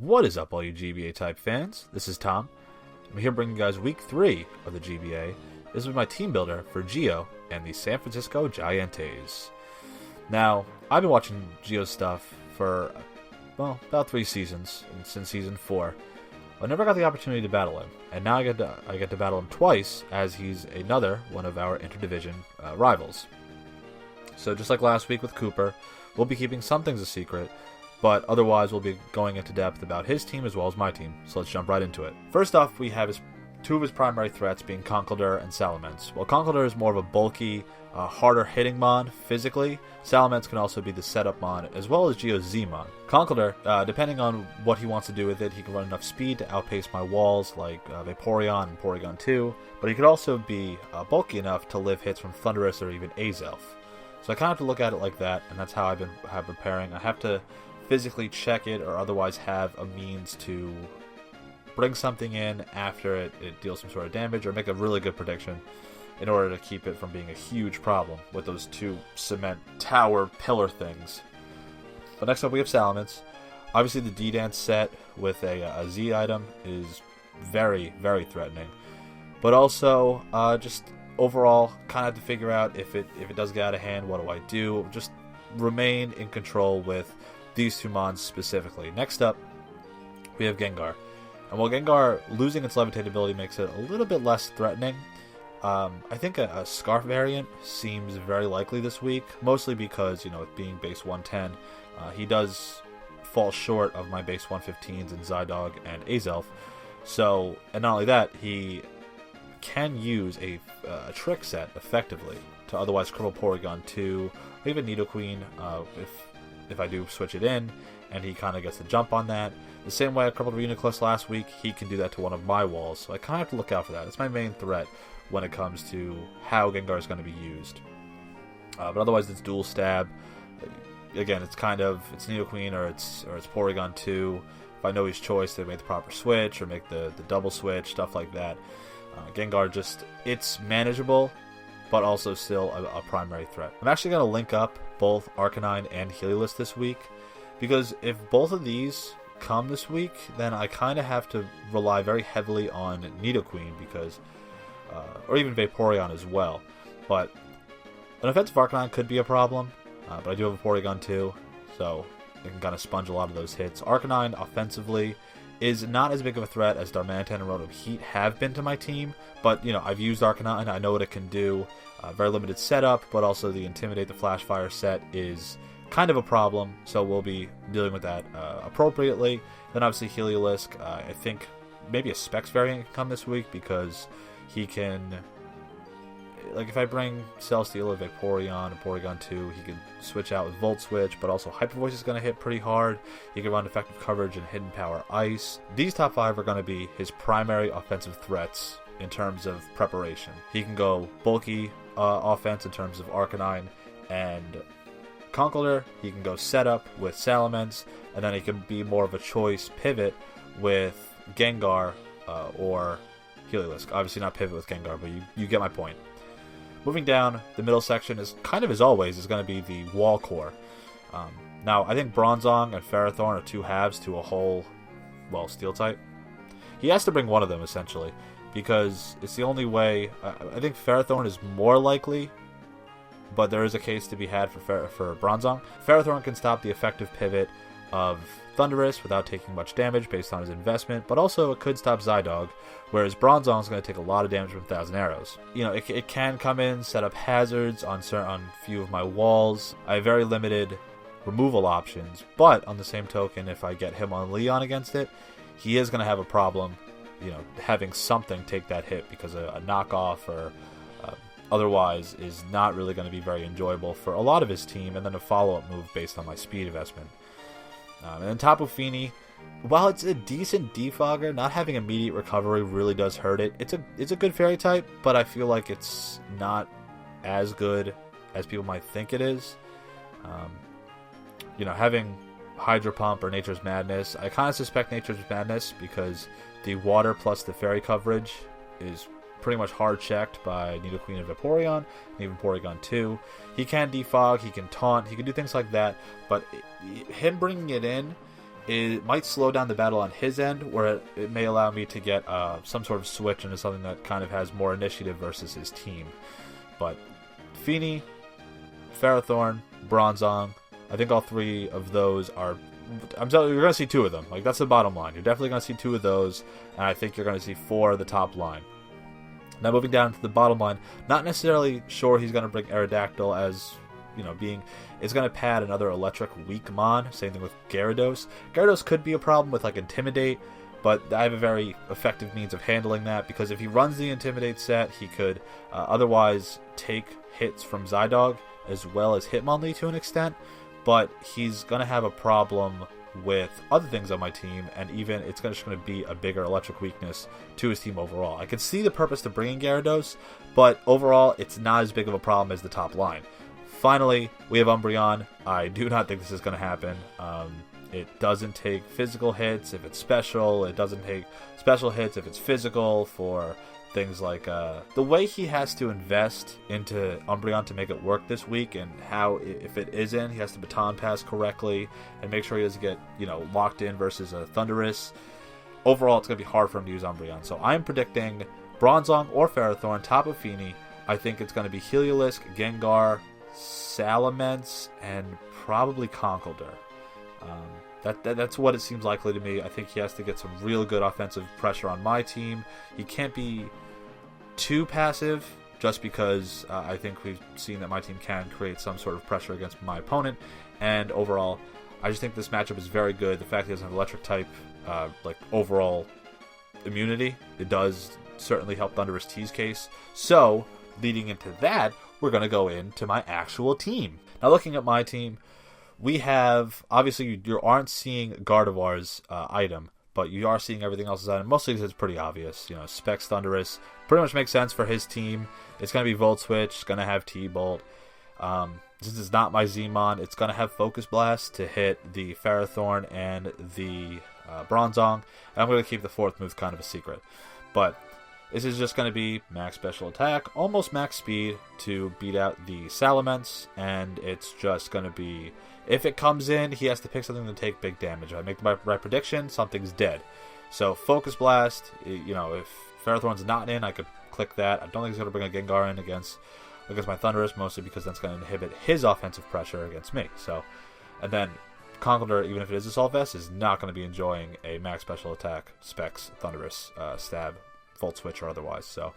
What is up, all you GBA type fans? This is Tom. I'm here bringing you guys week 3 of the GBA. This is my team builder for Geo and the San Francisco GiEnteis. Now, I've been watching Geo's stuff for, well, about 3 seasons, and since season 4. I never got the opportunity to battle him, and now I get to battle him twice, as he's another one of our interdivision rivals. So just like last week with Cooper, we'll be keeping some things a secret, but otherwise we'll be going into depth about his team as well as my team, so let's jump right into it. First off, we have two of his primary threats being Conkeldurr and Salamence. While Conkeldurr is more of a bulky, harder hitting mon physically, Salamence can also be the setup mon as well as Geo's Z-mon. Conkeldurr, depending on what he wants to do with it, he can run enough speed to outpace my walls like Vaporeon and Porygon 2, but he could also be bulky enough to live hits from Thundurus or even Azelf. So I kind of have to look at it like that, and that's how I've been preparing. I have to physically check it or otherwise have a means to bring something in after it deals some sort of damage or make a really good prediction in order to keep it from being a huge problem with those two cement tower pillar things. But next up we have Salamence. Obviously the D-Dance set with a Z item is very, very threatening. But also just overall kind of have to figure out if it does get out of hand, what do I do? Just remain in control with these two mons specifically. Next up we have Gengar. And while Gengar losing its Levitate ability makes it a little bit less threatening, I think a Scarf variant seems very likely this week, mostly because, with being base 110, he does fall short of my base 115s in Zydog and Azelf. So, and not only that, he can use a trick set effectively to otherwise cripple Porygon 2, or even Nidoqueen if I do switch it in, and he kind of gets the jump on that. The same way I crippled Reuniclus last week, he can do that to one of my walls, so I kind of have to look out for that. It's my main threat when it comes to how Gengar is going to be used. But otherwise, it's dual stab. Again, it's Nidoqueen or it's Porygon 2. If I know his choice, they make the proper switch or make the double switch, stuff like that. Gengar it's manageable, but also still a primary threat. I'm actually going to link up both Arcanine and Heliolisk this week, because if both of these come this week, then I kind of have to rely very heavily on Nidoqueen, because or even Vaporeon as well. But an offensive Arcanine could be a problem, but I do have a Porygon 2, so it can kind of sponge a lot of those hits. Arcanine offensively is not as big of a threat as Darmanitan and Rotom Heat have been to my team, but I've used Arcanine, I know what it can do. Very limited setup, but also the Intimidate the Flash Fire set is kind of a problem, so we'll be dealing with that appropriately. Then obviously Heliolisk, I think maybe a Specs variant can come this week, because he can, like if I bring Celesteela or Vaporeon and Porygon 2, he can switch out with Volt Switch, but also Hyper Voice is going to hit pretty hard. He can run effective coverage and Hidden Power Ice. These top 5 are going to be his primary offensive threats in terms of preparation. He can go bulky offense in terms of Arcanine and Conkeldurr. He can go setup with Salamence, and then he can be more of a choice pivot with Gengar or Heliolisk. Obviously not pivot with Gengar, but you get my point. Moving down, the middle section is kind of as always is going to be the wall core. Now I think Bronzong and Ferrothorn are two halves to a whole, steel type. He has to bring one of them essentially, because it's the only way. I think Ferrothorn is more likely, but there is a case to be had for Bronzong. Ferrothorn can stop the effective pivot of Thundurus without taking much damage based on his investment, but also it could stop Zydog, whereas Bronzong is going to take a lot of damage from 1,000 arrows. It can come in, set up hazards on few of my walls. I have very limited removal options, but on the same token, if I get him on Leon against it, he is going to have a problem, having something take that hit, because a knockoff or otherwise is not really going to be very enjoyable for a lot of his team, and then a follow-up move based on my speed investment. And then Tapu Fini, while it's a decent defogger, not having immediate recovery really does hurt it. It's a good fairy type, but I feel like it's not as good as people might think it is. Having Hydro Pump or Nature's Madness, I kind of suspect Nature's Madness, because the water plus the fairy coverage is pretty much hard checked by Nidoqueen and Vaporeon, and even Porygon 2. He can defog, he can taunt, he can do things like that, but him bringing it in it might slow down the battle on his end, where it may allow me to get some sort of switch into something that kind of has more initiative versus his team. But Feeney, Ferrothorn, Bronzong, I think all three of those are... I'm telling you, you're going to see two of them. Like, that's the bottom line. You're definitely going to see two of those, and I think you're going to see four of the top line. Now, moving down to the bottom line, not necessarily sure he's going to bring Aerodactyl as, you know, being... It's going to pad another electric weak mon. Same thing with Gyarados. Gyarados could be a problem with, like, Intimidate, but I have a very effective means of handling that, because if he runs the Intimidate set, he could otherwise take hits from Zydog, as well as Hitmonlee to an extent, but he's going to have a problem with other things on my team, and even it's just going to be a bigger electric weakness to his team overall. I can see the purpose to bringing Gyarados, but overall it's not as big of a problem as the top line. Finally, we have Umbreon. I do not think this is going to happen. It doesn't take physical hits if it's special. It doesn't take special hits if it's physical for things like the way he has to invest into Umbreon to make it work this week, and how if it isn't, he has to baton pass correctly and make sure he doesn't get, you know, locked in versus a Thundurus. Overall, it's going to be hard for him to use Umbreon. So I'm predicting Bronzong or Ferrothorn, top of Feeney. I think it's going to be Heliolisk, Gengar, Salamence, and probably Conkeldurr. That's what it seems likely to me. I think he has to get some real good offensive pressure on my team. He can't be too passive, just because I think we've seen that my team can create some sort of pressure against my opponent. And overall, I just think this matchup is very good. The fact that he doesn't have electric type, like overall immunity, it does certainly help Thundurus T's case. So, leading into that, we're going to go into my actual team. Now, looking at my team, we have, obviously, you aren't seeing Gardevoir's item, but you are seeing everything else's item. Mostly because it's pretty obvious. You know, Specs Thundurus pretty much makes sense for his team. It's going to be Volt Switch. It's going to have T-Bolt. Since it's not my Z-Mon, it's going to have Focus Blast to hit the Ferrothorn and the Bronzong. And I'm going to keep the fourth move kind of a secret. But this is just going to be max special attack, almost max speed to beat out the Salamence. And it's just going to be... If it comes in, he has to pick something to take big damage. If I make the right prediction, something's dead. So, Focus Blast, you know, if Ferrothorn's not in, I could click that. I don't think he's going to bring a Gengar in against my Thundurus, mostly because that's going to inhibit his offensive pressure against me. So, and then Conkeldurr, even if it is Assault Vest, is not going to be enjoying a max special attack, Specs, Thundurus, Stab, Volt Switch, or otherwise. So,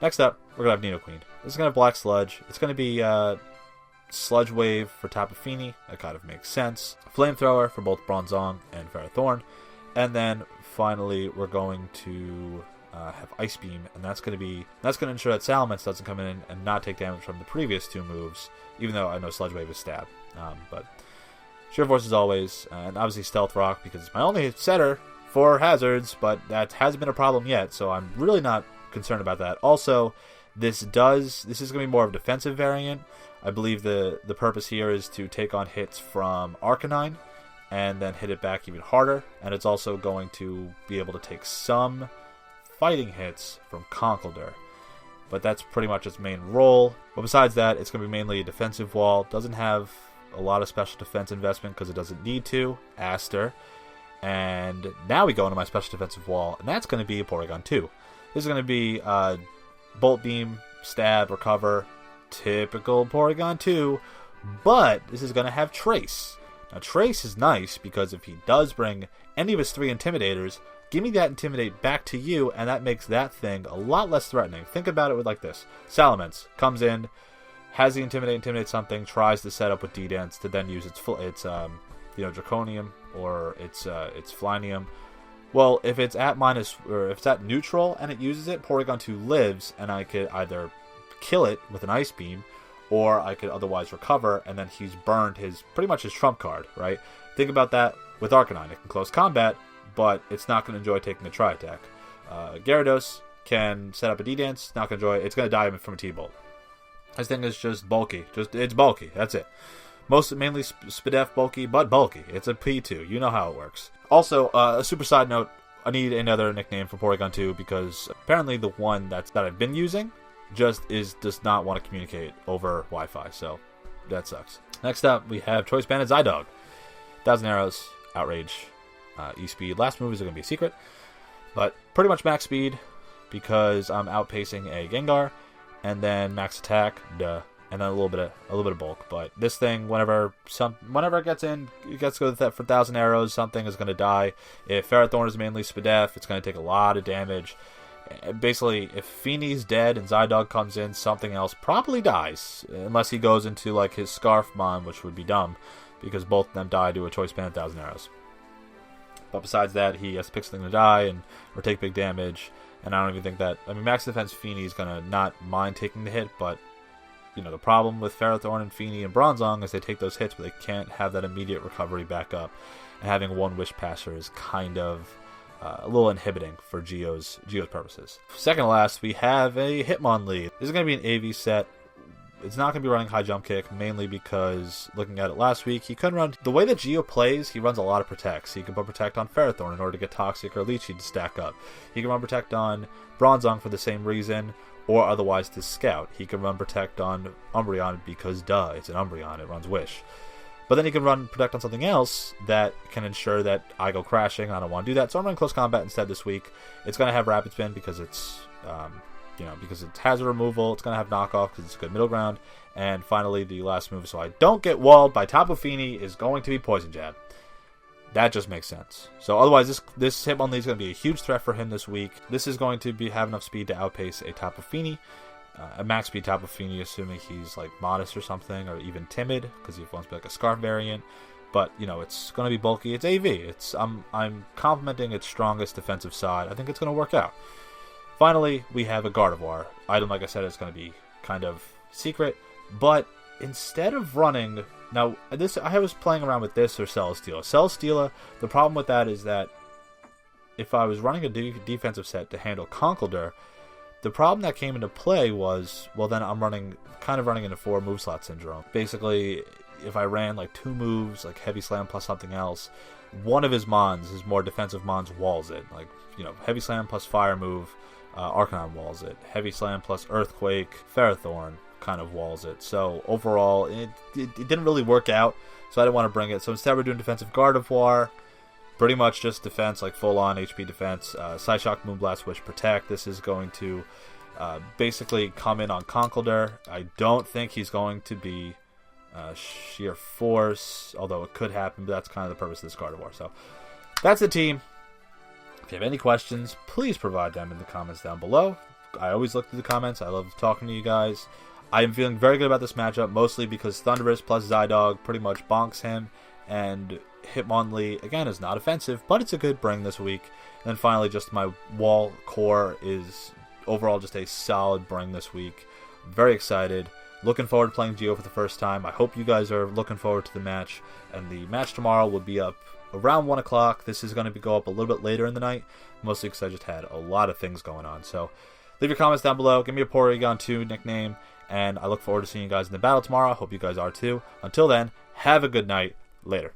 next up, we're going to have Nidoqueen. This is going to have Black Sludge. It's going to be... Sludge Wave for Tapu Fini, that kind of makes sense. Flamethrower for both Bronzong and Ferrothorn. And then finally we're going to have Ice Beam, and that's going to ensure that Salamence doesn't come in and not take damage from the previous two moves, even though I know Sludge Wave is Stab. But Sheer Force as always, and obviously Stealth Rock because it's my only setter for hazards, but that hasn't been a problem yet, so I'm really not concerned about that. Also, this is going to be more of a defensive variant. I believe the purpose here is to take on hits from Arcanine and then hit it back even harder. And it's also going to be able to take some fighting hits from Conkeldurr. But that's pretty much its main role. But besides that, it's going to be mainly a defensive wall. Doesn't have a lot of special defense investment because it doesn't need to. Aster. And now we go into my special defensive wall, and that's going to be a Porygon 2. This is going to be Bolt Beam, Stab, Recover. Typical Porygon 2, but this is going to have Trace. Now, Trace is nice because if he does bring any of his three Intimidators, give me that Intimidate back to you, and that makes that thing a lot less threatening. Think about it like this. Salamence comes in, has the Intimidate something, tries to set up with D-Dance to then use its Draconium or its Flynium. Well, if it's at minus, or if it's at neutral and it uses it, Porygon 2 lives, and I could either kill it with an Ice Beam, or I could otherwise recover, and then he's burned pretty much his trump card, right? Think about that with Arcanine. It can close combat, but it's not going to enjoy taking a Tri-Attack. Gyarados can set up a D-Dance, not going to enjoy it. It's going to die from a T-Bolt. This thing is just bulky. It's bulky. That's it. Mainly Spadef bulky, but bulky. It's a P2. You know how it works. Also, a super side note, I need another nickname for Porygon 2 because apparently the one that I've been using does not want to communicate over Wi-Fi, so that sucks. Next up, we have Choice Banded Zydog. 1,000 Arrows, Outrage, E-speed. Last moves are going to be a secret, but pretty much max speed because I'm outpacing a Gengar, and then max attack, and then a little bit of bulk. But this thing, whenever it gets in, it gets to go for 1,000 arrows, something is going to die. If Ferrothorn is mainly Spadef, it's going to take a lot of damage. Basically, if Feeney's dead and Zydog comes in, something else probably dies. Unless he goes into like his Scarf Mon, which would be dumb, because both of them die to a choice band of 1,000 arrows. But besides that, he has to pick something to die or take big damage. And I don't even think that... I mean, max defense Feeney is going to not mind taking the hit, but... You know, the problem with Ferrothorn and Feeney and Bronzong is they take those hits, but they can't have that immediate recovery back up. And having one Wish Passer is kind of a little inhibiting for Geo's purposes. Second to last, we have a Hitmonlee. This is going to be an AV set. It's not going to be running High Jump Kick, mainly because, looking at it last week, he couldn't run... The way that Geo plays, he runs a lot of Protects. He can put Protect on Ferrothorn in order to get Toxic or Leechy to stack up. He can run Protect on Bronzong for the same reason, or otherwise to Scout. He can run Protect on Umbreon because, duh, it's an Umbreon, it runs Wish. But then he can run Protect on something else that can ensure that I go crashing. I don't want to do that, so I'm running Close Combat instead this week. It's going to have Rapid Spin because it's... because it's hazard removal. It's going to have knockoff because it's a good middle ground. And finally, the last move, so I don't get walled by Tapu Fini, is going to be Poison Jab. That just makes sense. So otherwise, this Hitmonlee is going to be a huge threat for him this week. This is going to have enough speed to outpace a Tapu Fini. A max speed Tapu Fini, assuming he's like modest or something, or even timid, because he wants to be like a Scarf variant. But, it's going to be bulky. It's AV. I'm complimenting its strongest defensive side. I think it's going to work out. Finally, we have a Gardevoir. Item, like I said, is going to be kind of secret, but instead of running... Now, I was playing around with this or Celesteela. Celesteela, the problem with that is that if I was running a defensive set to handle Conkeldurr, the problem that came into play was, well, then I'm running into 4 move slot syndrome. Basically, if I ran like 2 moves, like Heavy Slam plus something else, one of his more defensive Mons walls it. Like, Heavy Slam plus Fire move, Arcanine walls it. Heavy Slam plus Earthquake, Ferrothorn kind of walls it. So overall, it didn't really work out, so I didn't want to bring it. So instead we're doing defensive Gardevoir, pretty much just defense, like full-on HP defense. Psyshock, Moonblast, Wish, Protect. This is going to basically come in on Conkeldurr. I don't think he's going to be Sheer Force, although it could happen, but that's kind of the purpose of this Gardevoir. So that's the team. If you have any questions, please provide them in the comments down below. I always look through the comments. I love talking to you guys. I am feeling very good about this matchup, mostly because Thundurus plus Zydog pretty much bonks him, and Hitmonlee, again, is not offensive, but it's a good bring this week. And then finally, just my wall core is overall just a solid bring this week. I'm very excited. Looking forward to playing Geo for the first time. I hope you guys are looking forward to the match. And the match tomorrow will be up around 1 o'clock. This is going to go up a little bit later in the night, mostly because I just had a lot of things going on. So leave your comments down below. Give me a Porygon 2 nickname. And I look forward to seeing you guys in the battle tomorrow. Hope you guys are too. Until then, have a good night. Later.